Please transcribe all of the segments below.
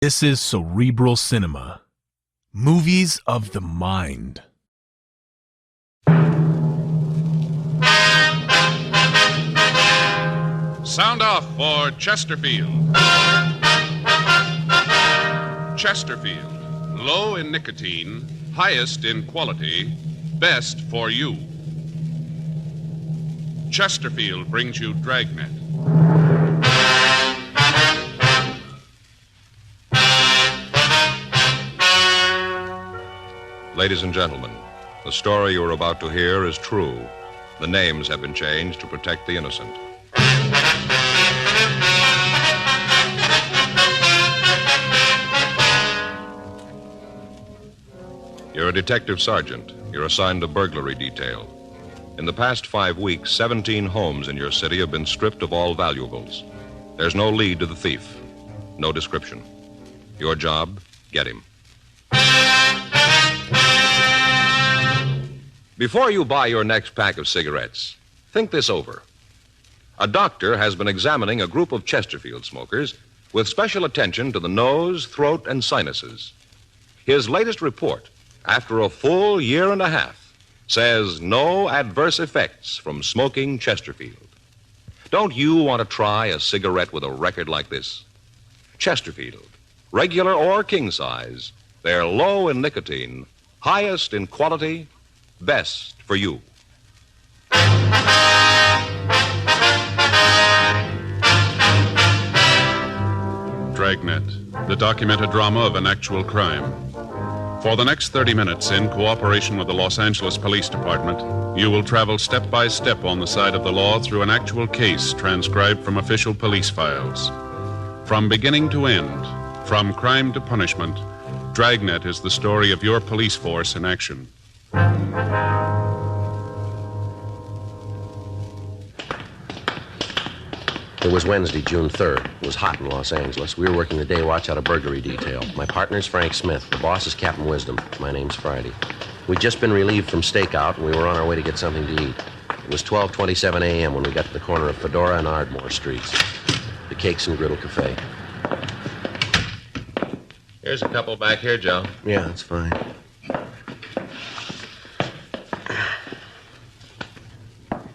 This is Cerebral Cinema. Movies of the mind. Sound off for Chesterfield. Chesterfield. Low in nicotine, highest in quality, best for you. Chesterfield brings you Dragnet. Ladies and gentlemen, the story you are about to hear is true. The names have been changed to protect the innocent. You're a detective sergeant. You're assigned a burglary detail. In the past 5 weeks, 17 homes in your city have been stripped of all valuables. There's no lead to the thief, no description. Your job, get him. Before you buy your next pack of cigarettes, think this over. A doctor has been examining a group of Chesterfield smokers with special attention to the nose, throat, and sinuses. His latest report, after a full year and a half, says no adverse effects from smoking Chesterfield. Don't you want to try a cigarette with a record like this? Chesterfield, regular or king size, they're low in nicotine, highest in quality, best for you. Dragnet, the documented drama of an actual crime. For the next 30 minutes, in cooperation with the Los Angeles Police Department, you will travel step by step on the side of the law through an actual case transcribed from official police files. From beginning to end, from crime to punishment, Dragnet is the story of your police force in action. It was Wednesday, June 3rd. It was hot in Los Angeles. We were working the day watch out of burglary detail. My partner's Frank Smith. The boss is Captain Wisdom. My name's Friday. We'd just been relieved from stakeout, and we were on our way to get something to eat. It was 12:27 a.m. when we got to the corner of Fedora and Ardmore Streets. The Cakes and Griddle Cafe. Here's a couple back here, Joe. Yeah, that's fine.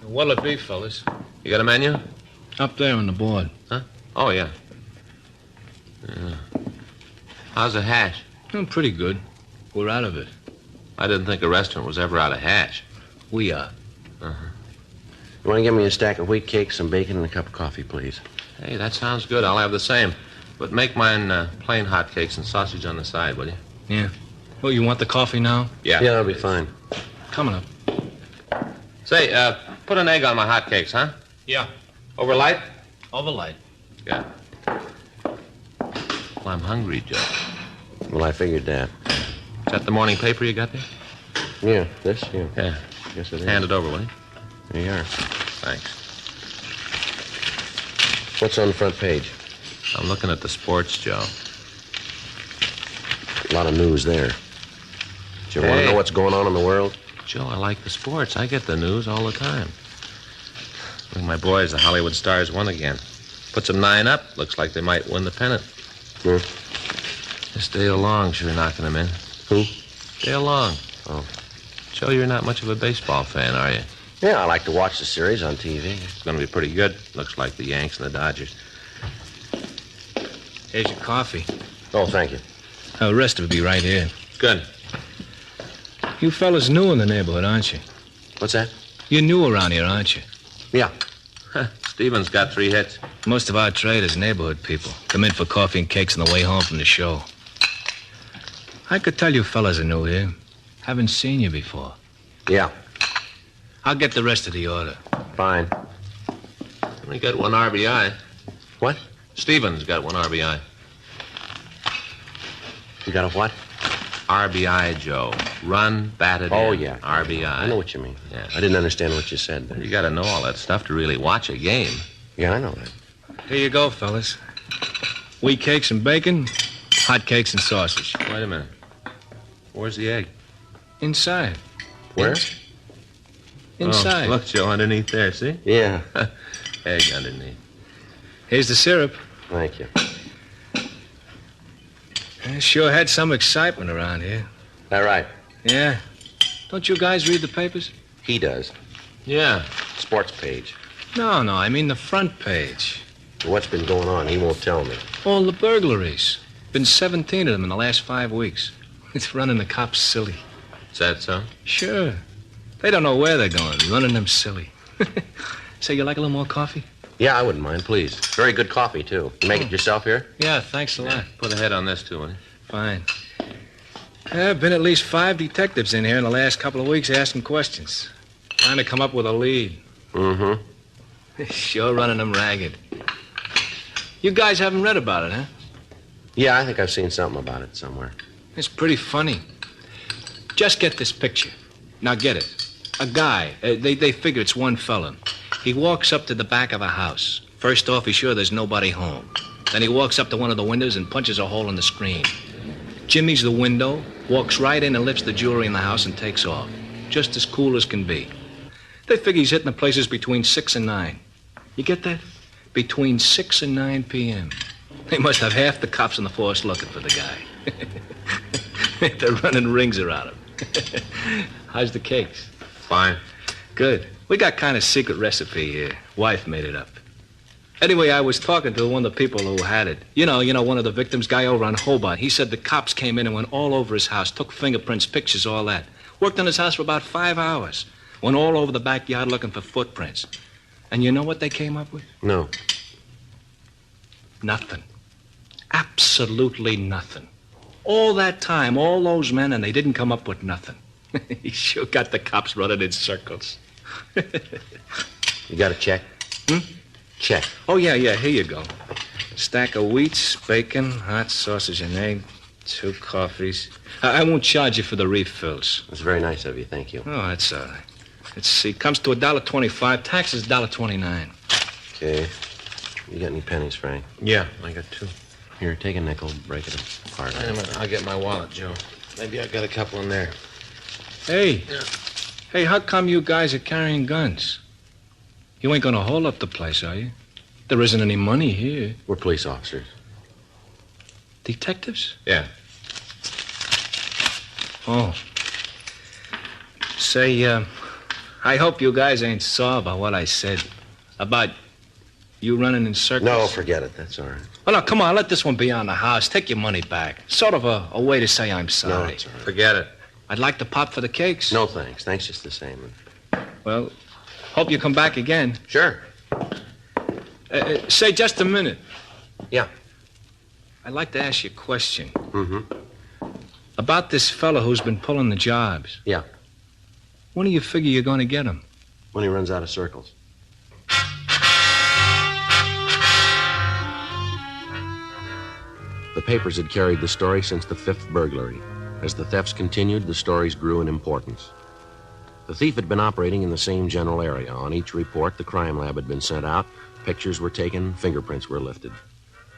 What'll it be, fellas? You got a menu? Up there on the board. Huh? Oh, yeah. How's the hash? Oh, pretty good. We're out of it. I didn't think a restaurant was ever out of hash. We are. Uh-huh. You want to give me a stack of wheat cakes, some bacon, and a cup of coffee, please? Hey, that sounds good. I'll have the same. But make mine plain hot cakes and sausage on the side, will you? Yeah. Oh, you want the coffee now? Yeah, that'll be fine. Coming up. Say, put an egg on my hot cakes, huh? Yeah. Over light? Over light. Yeah. Well, I'm hungry, Joe. Well, I figured that. Is that the morning paper you got there? Yeah, this? Yeah. Yeah. Yes, it is. Hand it over, will you? There you are. Thanks. What's on the front page? I'm looking at the sports, Joe. A lot of news there. Do you want to know what's going on in the world? Joe, I like the sports. I get the news all the time. Look, my boys, the Hollywood Stars, won again. Puts them 9 up. Looks like they might win the pennant. Hmm. This Dale Long sure knocking them in. Who? Dale Long. Oh. Joe, you're not much of a baseball fan, are you? Yeah, I like to watch the series on TV. It's going to be pretty good. Looks like the Yanks and the Dodgers. Here's your coffee. Oh, thank you. The rest of it will be right here. Good. You fellas new in the neighborhood, aren't you? What's that? You're new around here, aren't you? Yeah. Stevens got 3 hits. Most of our trade is neighborhood people. Come in for coffee and cakes on the way home from the show. I could tell you fellas are new here. Haven't seen you before. Yeah. I'll get the rest of the order. Fine. We got 1 RBI. What? Stevens got 1 RBI. You got a what? RBI, Joe. Run, batted Oh, in. yeah. RBI. I know what you mean. Yeah. I didn't understand what you said there. You got to know all that stuff to really watch a game. Yeah, I know that. Here you go, fellas. Wheat cakes and bacon, hot cakes and sausage. Wait a minute. Where's the egg? Inside. Where? Inside. Oh, look, Joe, underneath there, see? Yeah. Egg underneath. Here's the syrup. Thank you. Sure had some excitement around here. That right? Yeah. Don't you guys read the papers? He does. Yeah. Sports page. No, I mean the front page. What's been going on? He won't tell me. All the burglaries. Been 17 of them in the last 5 weeks. It's running the cops silly. Is that so? Sure. They don't know where they're going, running them silly. Say, you like a little more coffee? Yeah, I wouldn't mind, please. Very good coffee, too. You make it yourself here? Yeah, thanks a lot. Put a head on this, too, will you? Fine. There have been at least 5 detectives in here in the last couple of weeks asking questions. Trying to come up with a lead. Mm-hmm. Sure running them ragged. You guys haven't read about it, huh? Yeah, I think I've seen something about it somewhere. It's pretty funny. Just get this picture. Now get it. A guy, they figure it's one fella. He walks up to the back of a house. First off, he's sure there's nobody home. Then he walks up to one of the windows and punches a hole in the screen. Jimmy's the window, walks right in and lifts the jewelry in the house and takes off. Just as cool as can be. They figure he's hitting the places between 6 and 9. You get that? Between 6 and 9 p.m. They must have half the cops on the force looking for the guy. They're running rings around him. How's the cakes? Fine. Good. We got kind of secret recipe here. Wife made it up. Anyway, I was talking to one of the people who had it. You know, one of the victims, guy over on Hobart. He said the cops came in and went all over his house, took fingerprints, pictures, all that. Worked on his house for about 5 hours. Went all over the backyard looking for footprints. And you know what they came up with? No. Nothing. Absolutely nothing. All that time, all those men, and they didn't come up with nothing. He sure got the cops running in circles. You got a check? Check. Oh, yeah, here you go. Stack of wheats, bacon, hot sausage and egg, 2 coffees. I won't charge you for the refills. That's very nice of you, thank you. Oh, that's all right. Let's see, comes to $1.25, taxes $1.29. Okay. You got any pennies, Frank? Yeah, I got 2. Here, take a nickel, break it apart. Wait a minute, I'll get my wallet, Joe. Maybe I got a couple in there. Hey. Yeah. Hey, how come you guys are carrying guns? You ain't gonna hold up the place, are you? There isn't any money here. We're police officers. Detectives? Yeah. Oh. Say, I hope you guys ain't sore about what I said. About you running in circles. No, forget it. That's all right. Oh, no, come on. Let this one be on the house. Take your money back. Sort of a way to say I'm sorry. No, it's all right. Forget it. I'd like to pop for the cakes. No, thanks. Thanks just the same. Well, hope you come back again. Sure. Say, just a minute. Yeah. I'd like to ask you a question. Mm-hmm. About this fella who's been pulling the jobs. Yeah. When do you figure you're going to get him? When he runs out of circles. The papers had carried the story since the 5th burglary. As the thefts continued, the stories grew in importance. The thief had been operating in the same general area. On each report, the crime lab had been sent out, pictures were taken, fingerprints were lifted.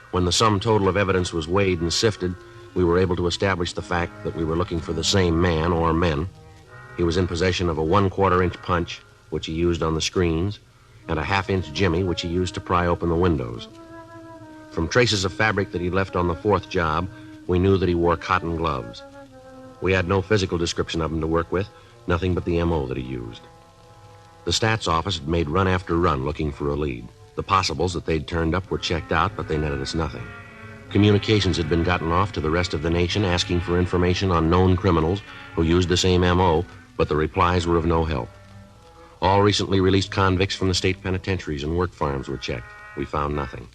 When the sum total of evidence was weighed and sifted, we were able to establish the fact that we were looking for the same man or men. He was in possession of a 1/4-inch punch, which he used on the screens, and a 1/2-inch jimmy, which he used to pry open the windows. From traces of fabric that he left on the 4th job, we knew that he wore cotton gloves. We had no physical description of him to work with, nothing but the M.O. that he used. The stats office had made run after run looking for a lead. The possibles that they'd turned up were checked out, but they netted us nothing. Communications had been gotten off to the rest of the nation asking for information on known criminals who used the same M.O., but the replies were of no help. All recently released convicts from the state penitentiaries and work farms were checked. We found nothing.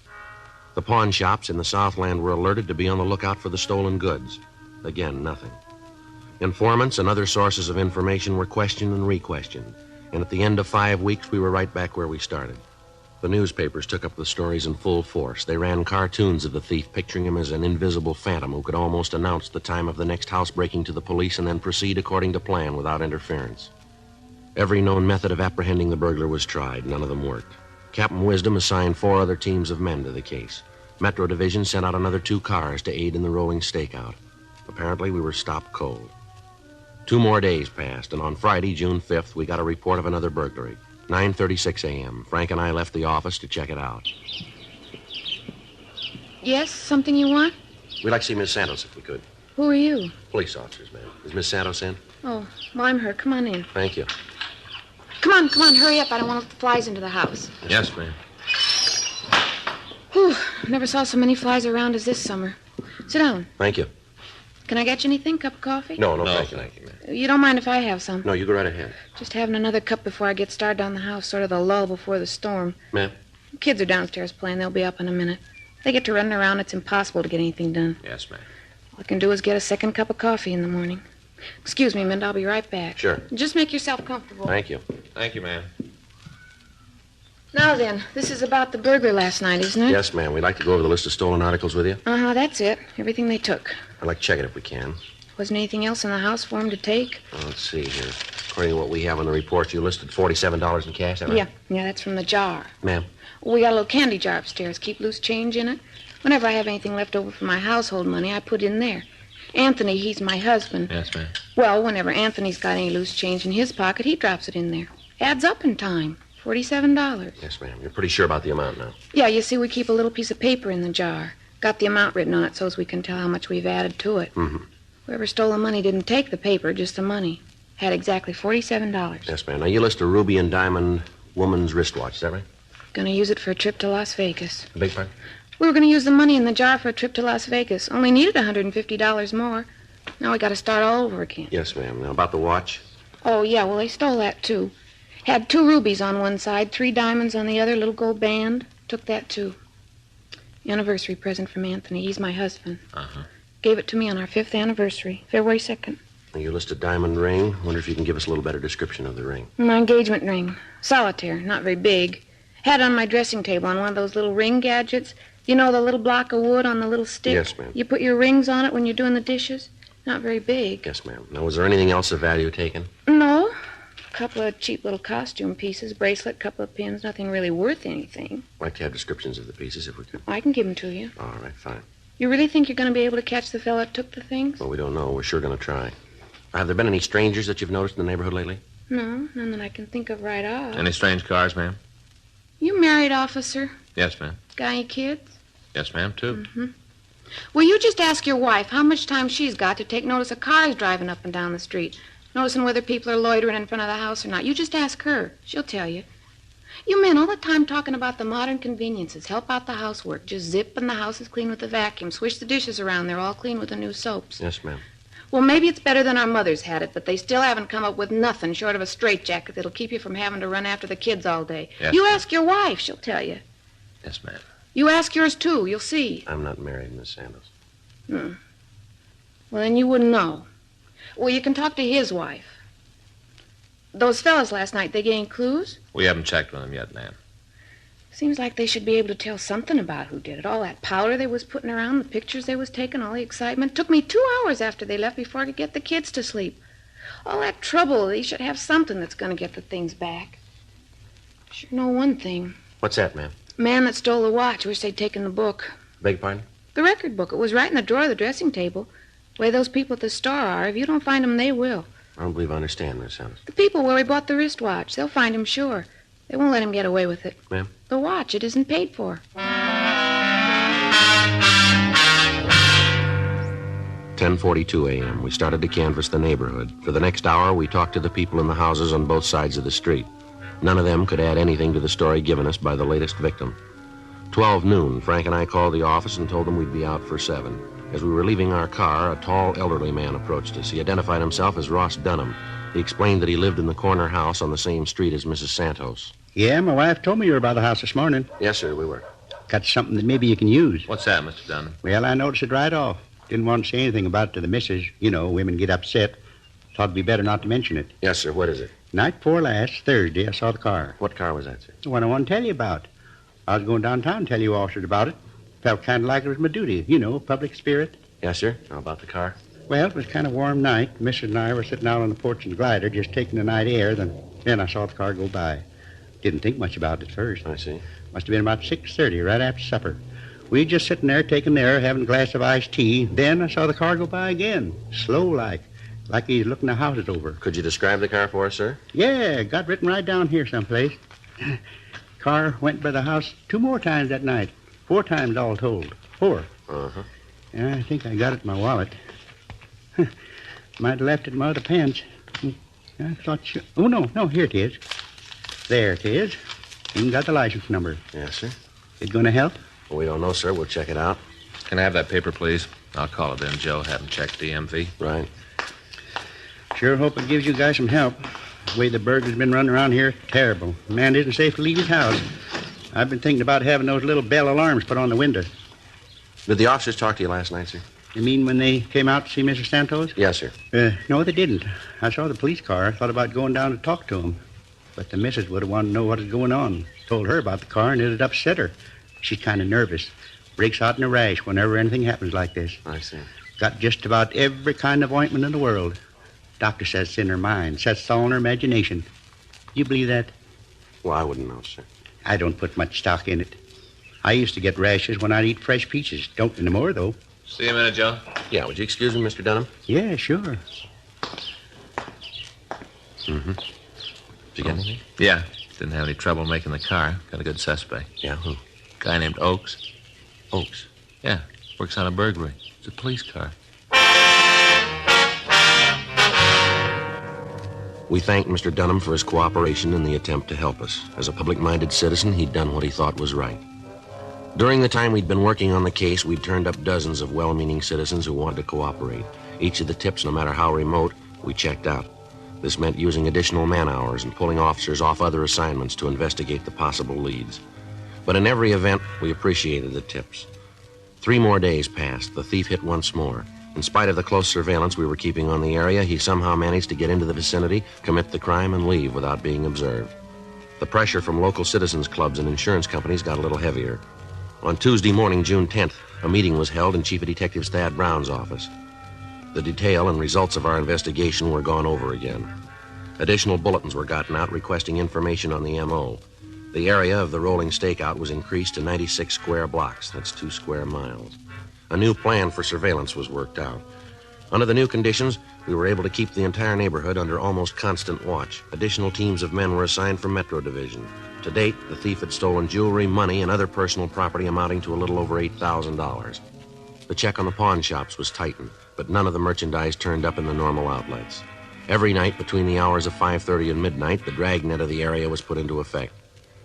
The pawn shops in the Southland were alerted to be on the lookout for the stolen goods. Again, nothing. Informants and other sources of information were questioned and re-questioned, and at the end of 5 weeks, we were right back where we started. The newspapers took up the stories in full force. They ran cartoons of the thief, picturing him as an invisible phantom who could almost announce the time of the next housebreaking to the police and then proceed according to plan without interference. Every known method of apprehending the burglar was tried. None of them worked. Captain Wisdom assigned 4 other teams of men to the case. Metro Division sent out another 2 cars to aid in the rolling stakeout. Apparently, we were stopped cold. 2 more days passed, and on Friday, June 5th, we got a report of another burglary. 9:36 a.m. Frank and I left the office to check it out. Yes, something you want? We'd like to see Miss Santos if we could. Who are you? Police officers, ma'am. Is Miss Santos in? Oh, well, I'm her. Come on in. Thank you. Come on, hurry up. I don't want to let the flies into the house. Yes, ma'am. Whew, never saw so many flies around as this summer. Sit down. Thank you. Can I get you anything? Cup of coffee? No, No, thank you. ma'am. You don't mind if I have some? No, you go right ahead. Just having another cup before I get started on the house, sort of the lull before the storm. Ma'am? Kids are downstairs playing. They'll be up in a minute. They get to running around. It's impossible to get anything done. Yes, ma'am. All I can do is get a second cup of coffee in the morning. Excuse me a minute. I'll be right back. Sure. Just make yourself comfortable. Thank you. Thank you, ma'am. Now then, this is about the burglar last night, isn't it? Yes, ma'am. We'd like to go over the list of stolen articles with you. Uh-huh, that's it. Everything they took. I'd like to check it if we can. Wasn't anything else in the house for him to take? Let's see here. According to what we have on the report, you listed $47 in cash, is that right? Yeah, that's from the jar. Ma'am? We got a little candy jar upstairs. Keep loose change in it. Whenever I have anything left over from my household money, I put in there. Anthony, he's my husband. Yes, ma'am. Well, whenever Anthony's got any loose change in his pocket, he drops it in there. Adds up in time. $47. Yes, ma'am. You're pretty sure about the amount now. Yeah, you see, we keep a little piece of paper in the jar. Got the amount written on it so as we can tell how much we've added to it. Mm-hmm. Whoever stole the money didn't take the paper, just the money. Had exactly $47. Yes, ma'am. Now, you list a ruby and diamond woman's wristwatch, is that right? Gonna use it for a trip to Las Vegas. A big part? We were gonna use the money in the jar for a trip to Las Vegas. Only needed $150 more. Now we gotta start all over again. Yes, ma'am. Now, about the watch? Oh, yeah, well, they stole that, too. Had 2 rubies on one side, 3 diamonds on the other, little gold band. Took that, too. Anniversary present from Anthony. He's my husband. Uh-huh. Gave it to me on our 5th anniversary, February 2nd. Now, you list a diamond ring. Wonder if you can give us a little better description of the ring. My engagement ring. Solitaire, not very big. Had it on my dressing table on one of those little ring gadgets. You know, the little block of wood on the little stick? Yes, ma'am. You put your rings on it when you're doing the dishes? Not very big. Yes, ma'am. Now, was there anything else of value taken? No. A couple of cheap little costume pieces, bracelet, couple of pins, nothing really worth anything. I'd like to have descriptions of the pieces if we could. I can give them to you. All right, fine. You really think you're going to be able to catch the fella that took the things? Well, we don't know. We're sure going to try. Have there been any strangers that you've noticed in the neighborhood lately? No, none that I can think of right off. Any strange cars, ma'am? You married, officer? Yes, ma'am. Got any kids? Yes, ma'am, too. Mm-hmm. Well, you just ask your wife how much time she's got to take notice of cars driving up and down the street, noticing whether people are loitering in front of the house or not. You just ask her. She'll tell you. You men all the time talking about the modern conveniences. Help out the housework. Just zip and the house is clean with the vacuum. Swish the dishes around. They're all clean with the new soaps. Yes, ma'am. Well, maybe it's better than our mothers had it, but they still haven't come up with nothing short of a straitjacket that'll keep you from having to run after the kids all day. Yes, You ma'am. ask your wife. She'll tell you. Yes, ma'am. You ask yours, too. You'll see. I'm not married, Miss Santos. Well, then you wouldn't know. Well, you can talk to his wife. Those fellas last night, they gained clues? We haven't checked with them yet, ma'am. Seems like they should be able to tell something about who did it. All that powder they was putting around, the pictures they was taking, all the excitement. Took me 2 hours after they left before I could get the kids to sleep. All that trouble, they should have something that's going to get the things back. Sure know one thing. What's that, ma'am? Man that stole the watch, wish they'd taken the book. Beg your pardon? The record book. It was right in the drawer of the dressing table. The way those people at the store are, if you don't find them, they will. I don't believe I understand, Miss Santos. The people where we bought the wristwatch, they'll find him sure. They won't let him get away with it. Ma'am? The watch, it isn't paid for. 10:42 a.m. We started to canvass the neighborhood. For the next hour, we talked to the people in the houses on both sides of the street. None of them could add anything to the story given us by the latest victim. 12 noon, Frank and I called the office and told them we'd be out for 7. As we were leaving our car, a tall, elderly man approached us. He identified himself as Ross Dunham. He explained that he lived in the corner house on the same street as Mrs. Santos. Yeah, my wife told me you were by the house this morning. Yes, sir, we were. Got something that maybe you can use. What's that, Mr. Dunham? Well, I noticed it right off. Didn't want to say anything about it to the missus. You know, women get upset. Thought it'd be better not to mention it. Yes, sir, what is it? Night before last, Thursday, I saw the car. What car was that, sir? The one I want to tell you about. I was going downtown to tell you officers about it. Felt kind of like it was my duty. You know, public spirit. Yes, sir. How about the car? Well, it was kind of warm night. Mrs. and I were sitting out on the porch in the glider, just taking the night air. Then I saw the car go by. Didn't think much about it at first. I see. Must have been about 6:30, right after supper. We just sitting there, taking the air, having a glass of iced tea. Then I saw the car go by again, slow-like he's looking the houses over. Could you describe the car for us, sir? Yeah, got written right down here someplace. Car went by the house 2 more times that night. 4 times all told. 4. Uh-huh. Yeah, I think I got it in my wallet. Might have left it in my other pants. I thought you... Oh, no, here it is. There it is. Even got the license number. Yes, sir. It going to help? Well, we don't know, sir. We'll check it out. Can I have that paper, please? I'll call it in, Joe. Haven't checked DMV. Right. Sure hope it gives you guys some help. The way the burglar's been running around here, terrible. The man isn't safe to leave his house. I've been thinking about having those little bell alarms put on the window. Did the officers talk to you last night, sir? You mean when they came out to see Mr. Santos? Yes, sir. No, they didn't. I saw the police car. I thought about going down to talk to him. But the missus would have wanted to know what was going on. Told her about the car, and it had upset her. She's kind of nervous. Breaks out in a rash whenever anything happens like this. I see. Got just about every kind of ointment in the world. Doctor says it's in her mind. Sets all in her imagination. You believe that? Well, I wouldn't know, sir. I don't put much stock in it. I used to get rashes when I'd eat fresh peaches. Don't anymore, though. See you in a minute, Joe. Yeah, would you excuse me, Mr. Dunham? Yeah, sure. Mm-hmm. Did you get anything? Yeah. Didn't have any trouble making the car. Got a good suspect. Yeah, who? Guy named Oakes. Oakes. Yeah. Works on a burglary. It's a police car. We thanked Mr. Dunham for his cooperation in the attempt to help us. As a public-minded citizen, he'd done what he thought was right. During the time we'd been working on the case, we'd turned up dozens of well-meaning citizens who wanted to cooperate. Each of the tips, no matter how remote, we checked out. This meant using additional man-hours and pulling officers off other assignments to investigate the possible leads. But in every event, we appreciated the tips. 3 more days passed. The thief hit once more. In spite of the close surveillance we were keeping on the area, he somehow managed to get into the vicinity, commit the crime, and leave without being observed. The pressure from local citizens clubs and insurance companies got a little heavier. On Tuesday morning, June 10th, a meeting was held in Chief of Detectives Thad Brown's office. The detail and results of our investigation were gone over again. Additional bulletins were gotten out requesting information on the M.O. The area of the rolling stakeout was increased to 96 square blocks. That's 2 square miles. A new plan for surveillance was worked out. Under the new conditions, we were able to keep the entire neighborhood under almost constant watch. Additional teams of men were assigned from Metro Division. To date, the thief had stolen jewelry, money, and other personal property amounting to a little over $8,000. The check on the pawn shops was tightened, but none of the merchandise turned up in the normal outlets. Every night between the hours of 5:30 and midnight, the dragnet of the area was put into effect.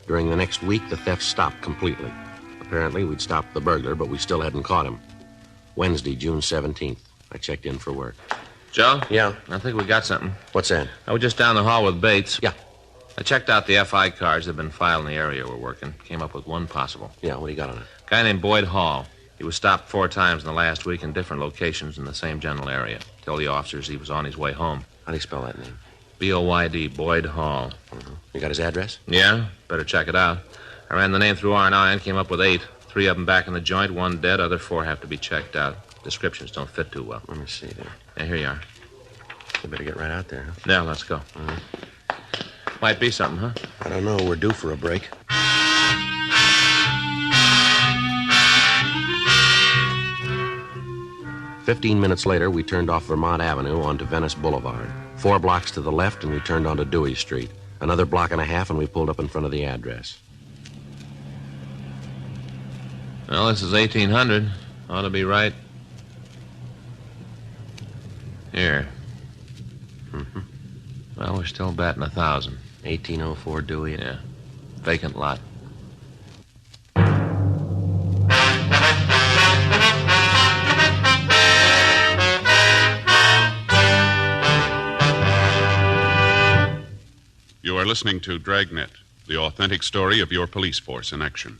During the next week, the theft stopped completely. Apparently, we'd stopped the burglar, but we still hadn't caught him. Wednesday, June 17th, I checked in for work. Joe? Yeah? I think we got something. What's that? I was just down the hall with Bates. Yeah. I checked out the FI cards that have been filed in the area we're working. Came up with one possible. Yeah, what do you got on it? Guy named Boyd Hall. He was stopped 4 times in the last week in different locations in the same general area. Told the officers he was on his way home. How do you spell that name? B-O-Y-D, Boyd Hall. Mm-hmm. You got his address? Yeah? Better check it out. I ran the name through R&I and came up with 8. 3 of them back in the joint, 1 dead, other 4 have to be checked out. Descriptions don't fit too well. Let me see there. Yeah, here you are. You better get right out there, huh? Yeah, let's go. Might be something, huh? I don't know. We're due for a break. "15 minutes later, we turned off Vermont Avenue onto Venice Boulevard. 4 blocks to the left, and we turned onto Dewey Street. Another block and a half, and we pulled up in front of the address. Well, this is 1800. Ought to be right. Here. Mm-hmm. Well, we're still batting 1,000. 1804 Dewey. Yeah. Vacant lot. You are listening to Dragnet, the authentic story of your police force in action.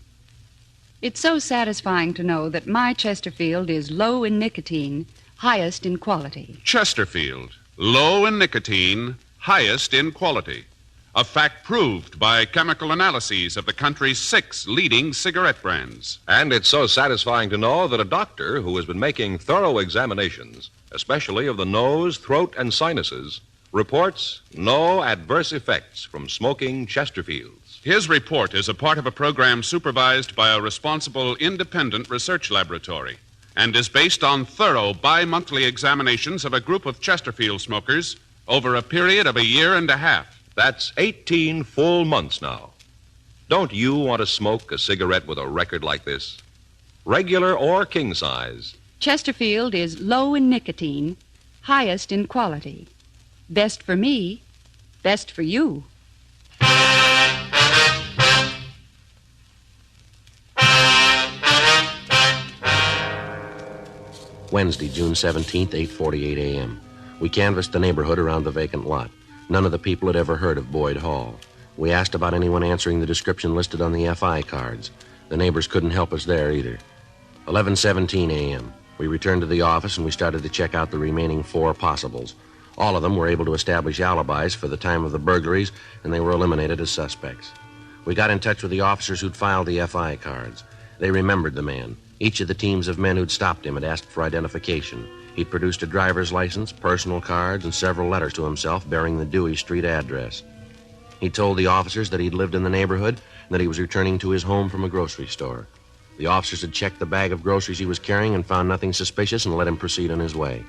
It's so satisfying to know that my Chesterfield is low in nicotine, highest in quality. Chesterfield, low in nicotine, highest in quality. A fact proved by chemical analyses of the country's 6 leading cigarette brands. And it's so satisfying to know that a doctor who has been making thorough examinations, especially of the nose, throat, and sinuses, reports no adverse effects from smoking Chesterfields. His report is a part of a program supervised by a responsible independent research laboratory and is based on thorough bi-monthly examinations of a group of Chesterfield smokers over a period of a year and a half. That's 18 full months now. Don't you want to smoke a cigarette with a record like this? Regular or king size, Chesterfield is low in nicotine, highest in quality. Best for me, best for you. Wednesday, June 17th, 8:48 a.m. We canvassed the neighborhood around the vacant lot. None of the people had ever heard of Boyd Hall. We asked about anyone answering the description listed on the FI cards. The neighbors couldn't help us there either. 11:17 a.m. We returned to the office and we started to check out the remaining 4 possibles. All of them were able to establish alibis for the time of the burglaries, and they were eliminated as suspects. We got in touch with the officers who'd filed the FI cards. They remembered the man. Each of the teams of men who'd stopped him had asked for identification. He'd produced a driver's license, personal cards, and several letters to himself bearing the Dewey Street address. He told the officers that he'd lived in the neighborhood and that he was returning to his home from a grocery store. The officers had checked the bag of groceries he was carrying and found nothing suspicious and let him proceed on his way.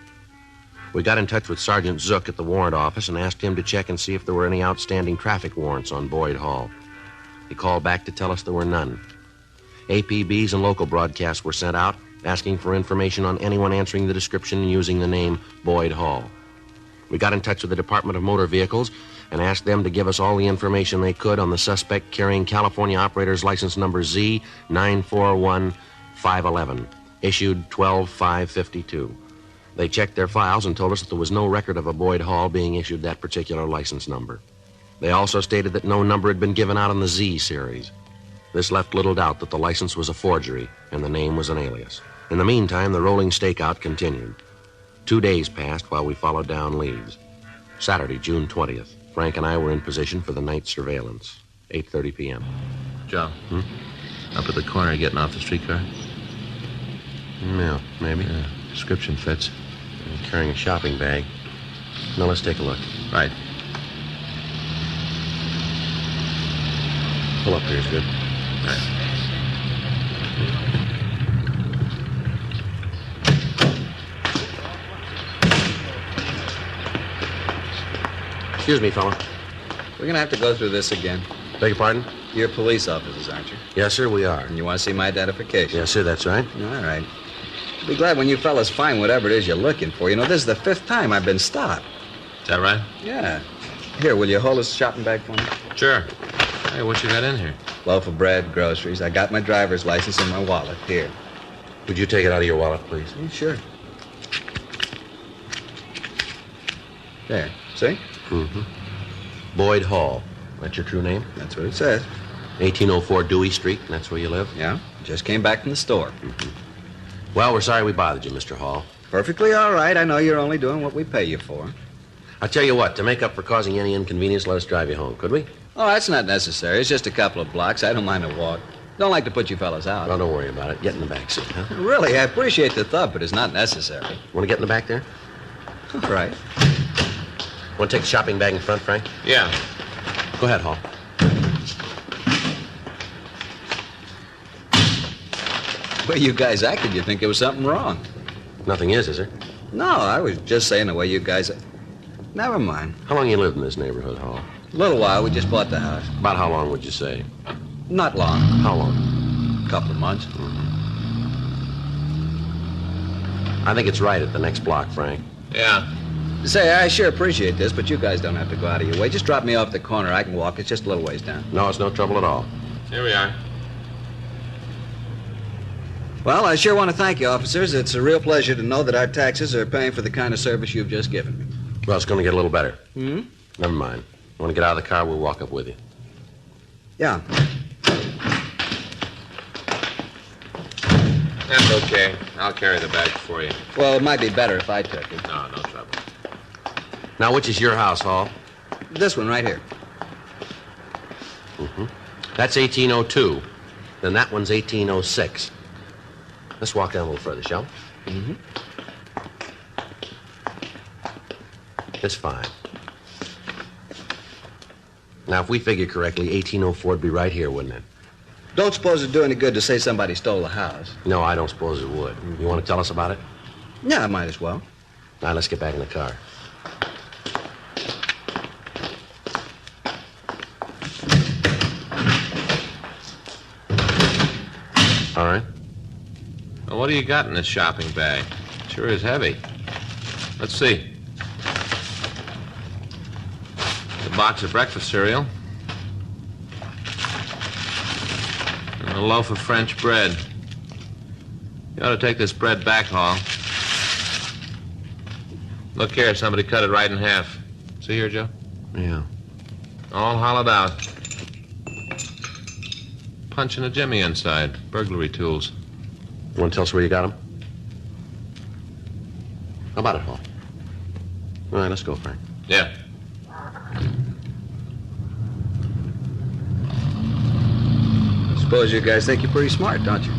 We got in touch with Sergeant Zook at the warrant office and asked him to check and see if there were any outstanding traffic warrants on Boyd Hall. He called back to tell us there were none. APBs and local broadcasts were sent out asking for information on anyone answering the description using the name Boyd Hall. We got in touch with the Department of Motor Vehicles and asked them to give us all the information they could on the suspect carrying California operator's license number Z941511, issued 12/5/52. They checked their files and told us that there was no record of a Boyd Hall being issued that particular license number. They also stated that no number had been given out on the Z series. This left little doubt that the license was a forgery and the name was an alias. In the meantime, the rolling stakeout continued. 2 days passed while we followed down leads. Saturday, June 20th, Frank and I were in position for the night surveillance, 8:30 p.m. Joe, up at the corner getting off the streetcar? Yeah, maybe. Yeah, description fits. Carrying a shopping bag. Now let's take a look. Right. Pull up here is good. Right. Excuse me, fella. We're going to have to go through this again. Beg your pardon? You're police officers, aren't you? Yes, sir, we are. And you want to see my identification? Yes, sir, that's right. All right. Be glad when you fellas find whatever it is you're looking for. You know, this is the 5th time I've been stopped. Is that right? Yeah. Here, will you hold this shopping bag for me? Sure. Hey, what you got in here? Loaf of bread, groceries. I got my driver's license in my wallet. Here. Would you take it out of your wallet, please? Sure. There. See? Mm-hmm. Boyd Hall. That's your true name? That's what it says. 1804 Dewey Street, and that's where you live? Yeah. Just came back from the store. Mm-hmm. Well, we're sorry we bothered you, Mr. Hall. Perfectly all right. I know you're only doing what we pay you for. I'll tell you what, to make up for causing any inconvenience, let us drive you home, could we? Oh, that's not necessary. It's just a couple of blocks. I don't mind a walk. Don't like to put you fellas out. Well, don't worry about it. Get in the back seat, huh? Really, I appreciate the thought, but it's not necessary. Want to get in the back there? All right. Want to take the shopping bag in front, Frank? Yeah. Go ahead, Hall. The way you guys acted, you'd think there was something wrong. Nothing is there? No, I was just saying the way you guys... Never mind. How long you lived in this neighborhood, Hall? A little while. We just bought the house. About how long would you say? Not long. How long? A couple of months. I think it's right at the next block, Frank. Yeah. Say, I sure appreciate this, but you guys don't have to go out of your way. Just drop me off the corner. I can walk. It's just a little ways down. No, it's no trouble at all. Here we are. Well, I sure want to thank you, officers. It's a real pleasure to know that our taxes are paying for the kind of service you've just given me. Well, it's going to get a little better. Hmm? Never mind. Want to get out of the car? We'll walk up with you. Yeah. That's okay. I'll carry the bag for you. Well, it might be better if I took it. No trouble. Now, which is your house, Hall? This one right here. Mm-hmm. That's 1802. Then that one's 1806. Let's walk down a little further, shall we? Mm-hmm. It's fine. Now, if we figure correctly, 1804 would be right here, wouldn't it? Don't suppose it'd do any good to say somebody stole the house. No, I don't suppose it would. You want to tell us about it? Yeah, I might as well. Now, let's get back in the car. All right. Well, Well, what do you got in this shopping bag? Sure is heavy. Let's see. A box of breakfast cereal. And a loaf of French bread. You ought to take this bread back, Hall. Look here, somebody cut it right in half. See here, Joe? Yeah. All hollowed out. Punch and a jimmy inside. Burglary tools. You want to tell us where you got them? How about it, Hall? All right, let's go, Frank. Yeah. Suppose you guys think you're pretty smart, don't you?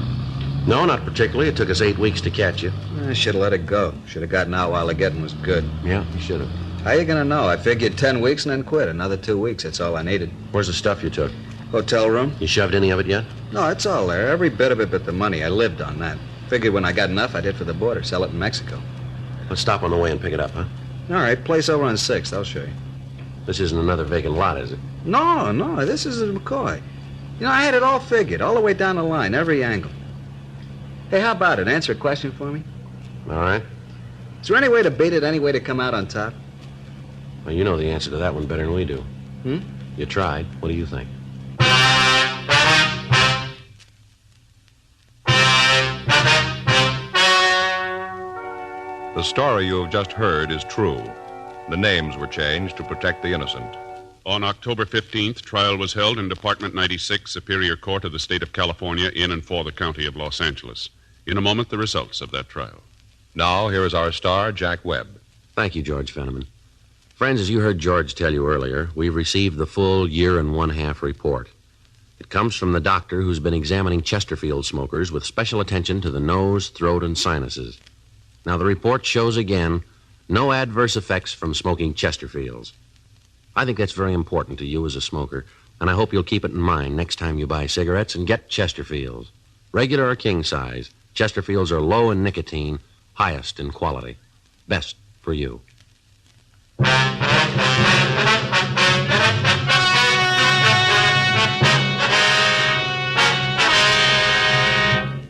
No, not particularly. It took us 8 weeks to catch you. I should have let it go. Should have gotten out while the getting was good. Yeah, you should have. How you gonna know? I figured 10 weeks and then quit. Another 2 weeks, that's all I needed. Where's the stuff you took? Hotel room? You shoved any of it yet? No, it's all there. Every bit of it but the money. I lived on that. Figured when I got enough, I'd hit for the border, sell it in Mexico. Let's stop on the way and pick it up, huh? All right, place over on 6th. I'll show you. This isn't another vacant lot, is it? No, this is McCoy. You know, I had it all figured, all the way down the line, every angle. Hey, how about it? Answer a question for me. All right. Is there any way to beat it, any way to come out on top? Well, you know the answer to that one better than we do. Hmm? You tried. What do you think? The story you have just heard is true. The names were changed to protect the innocent. On October 15th, trial was held in Department 96, Superior Court of the State of California, in and for the County of Los Angeles. In a moment, the results of that trial. Now, here is our star, Jack Webb. Thank you, George Fenneman. Friends, as you heard George tell you earlier, we've received the full 1.5 year report. It comes from the doctor who's been examining Chesterfield smokers with special attention to the nose, throat, and sinuses. Now, the report shows again no adverse effects from smoking Chesterfields. I think that's very important to you as a smoker, and I hope you'll keep it in mind next time you buy cigarettes and get Chesterfields. Regular or king size, Chesterfields are low in nicotine, highest in quality. Best for you.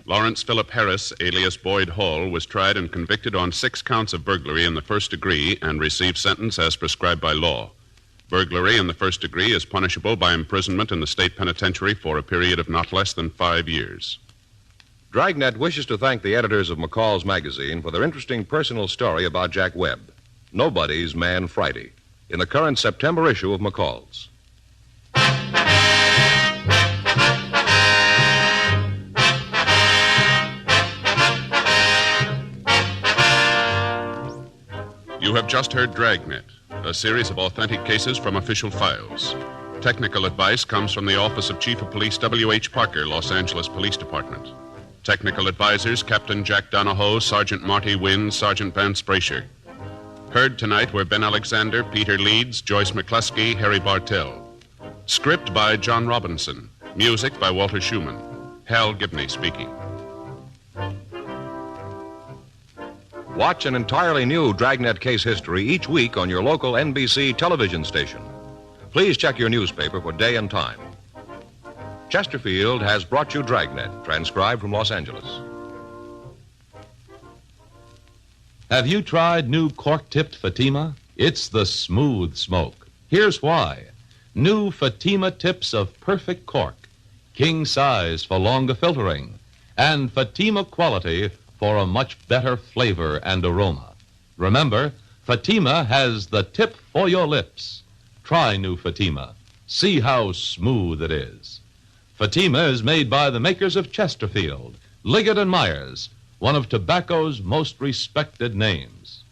Lawrence Philip Harris, alias Boyd Hall, was tried and convicted on 6 counts of burglary in the first degree and received sentence as prescribed by law. Burglary in the first degree is punishable by imprisonment in the state penitentiary for a period of not less than 5 years. Dragnet wishes to thank the editors of McCall's magazine for their interesting personal story about Jack Webb, Nobody's Man Friday, in the current September issue of McCall's. You have just heard Dragnet, a series of authentic cases from official files. Technical advice comes from the Office of Chief of Police W.H. Parker, Los Angeles Police Department. Technical advisors, Captain Jack Donahoe, Sergeant Marty Wynn, Sergeant Vance Brasher. Heard tonight were Ben Alexander, Peter Leeds, Joyce McCluskey, Harry Bartell. Script by John Robinson. Music by Walter Schumann. Hal Gibney speaking. Watch an entirely new Dragnet case history each week on your local NBC television station. Please check your newspaper for day and time. Chesterfield has brought you Dragnet, transcribed from Los Angeles. Have you tried new cork-tipped Fatima? It's the smooth smoke. Here's why. New Fatima tips of perfect cork, king size for longer filtering, and Fatima quality for a much better flavor and aroma. Remember, Fatima has the tip for your lips. Try new Fatima. See how smooth it is. Fatima is made by the makers of Chesterfield, Liggett and Myers, one of tobacco's most respected names.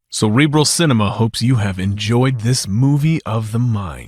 Cerebral Cinema hopes you have enjoyed this movie of the mind.